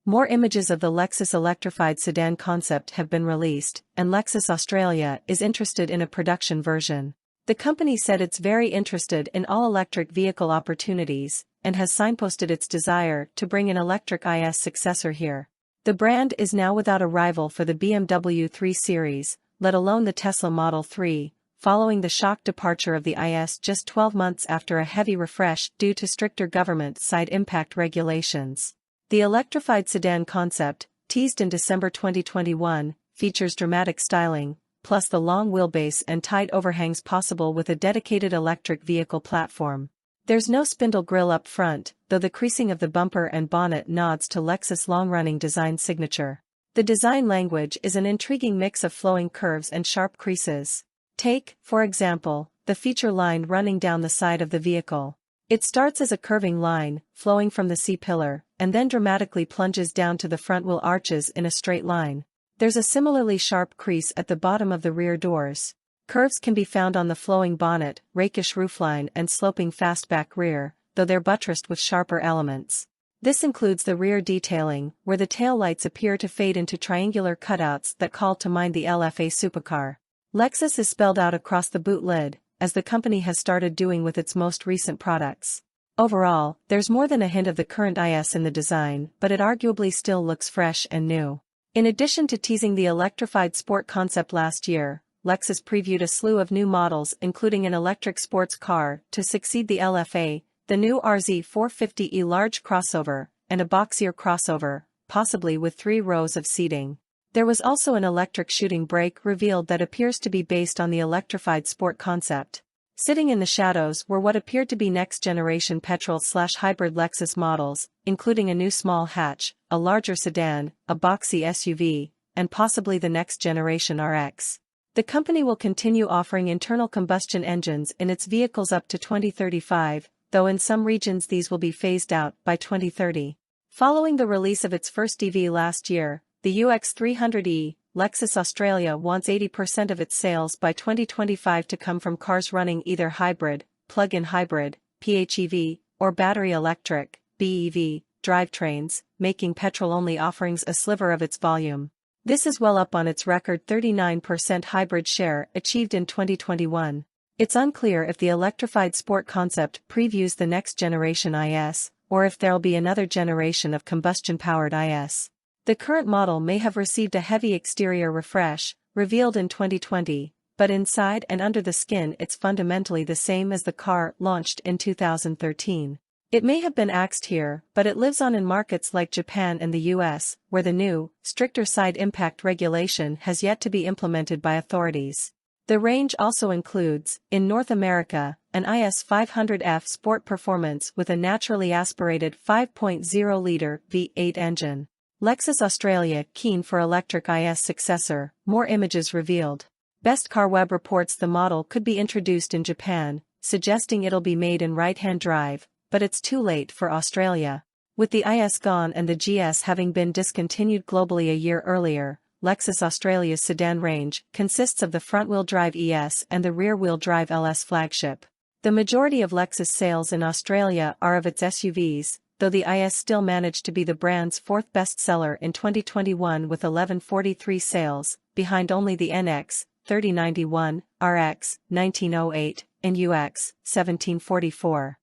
More images of the Lexus electrified sedan concept have been released, and Lexus Australia is interested in a production version. The company said it's very interested in all-electric vehicle opportunities, and has signposted its desire to bring an electric IS successor here. The brand is now without a rival for the BMW 3 Series, let alone the Tesla Model 3, following the shock departure of the IS just 12 months after a heavy refresh due to stricter government side impact regulations. The electrified sedan concept, teased in December 2021, features dramatic styling, plus the long wheelbase and tight overhangs possible with a dedicated electric vehicle platform. There's no spindle grille up front, though the creasing of the bumper and bonnet nods to Lexus' long-running design signature. The design language is an intriguing mix of flowing curves and sharp creases. Take, for example, the feature line running down the side of the vehicle. It starts as a curving line, flowing from the C-pillar, and then dramatically plunges down to the front wheel arches in a straight line. There's a similarly sharp crease at the bottom of the rear doors. Curves can be found on the flowing bonnet, rakish roofline and sloping fastback rear, though they're buttressed with sharper elements. This includes the rear detailing, where the taillights appear to fade into triangular cutouts that call to mind the LFA supercar. Lexus is spelled out across the boot lid, as the company has started doing with its most recent products. Overall, there's more than a hint of the current IS in the design, but it arguably still looks fresh and new. In addition to teasing the electrified sport concept last year, Lexus previewed a slew of new models including an electric sports car to succeed the LFA, the new RZ450e large crossover, and a boxier crossover, possibly with 3 rows of seating. There was also an electric shooting brake revealed that appears to be based on the electrified sport concept. Sitting in the shadows were what appeared to be next-generation petrol/hybrid Lexus models, including a new small hatch, a larger sedan, a boxy SUV, and possibly the next-generation RX. The company will continue offering internal combustion engines in its vehicles up to 2035, though in some regions these will be phased out by 2030. Following the release of its first EV last year, the UX300e, Lexus Australia wants 80% of its sales by 2025 to come from cars running either hybrid, plug-in hybrid, PHEV, or battery electric, BEV, drivetrains, making petrol-only offerings a sliver of its volume. This is well up on its record 39% hybrid share achieved in 2021. It's unclear if the electrified sport concept previews the next generation IS, or if there'll be another generation of combustion-powered IS. The current model may have received a heavy exterior refresh, revealed in 2020, but inside and under the skin it's fundamentally the same as the car launched in 2013. It may have been axed here, but it lives on in markets like Japan and the US, where the new, stricter side impact regulation has yet to be implemented by authorities. The range also includes, in North America, an IS 500F Sport Performance with a naturally aspirated 5.0-liter V8 engine. Lexus Australia keen for electric IS successor, more images revealed. Best Car Web reports the model could be introduced in Japan, suggesting it'll be made in right-hand drive, but it's too late for Australia. With the IS gone and the GS having been discontinued globally a year earlier, Lexus Australia's sedan range consists of the front-wheel drive ES and the rear-wheel drive LS flagship. The majority of Lexus sales in Australia are of its SUVs, though the IS still managed to be the brand's 4th bestseller in 2021 with 1143 sales, behind only the NX 3091, RX 1908, and UX 1744.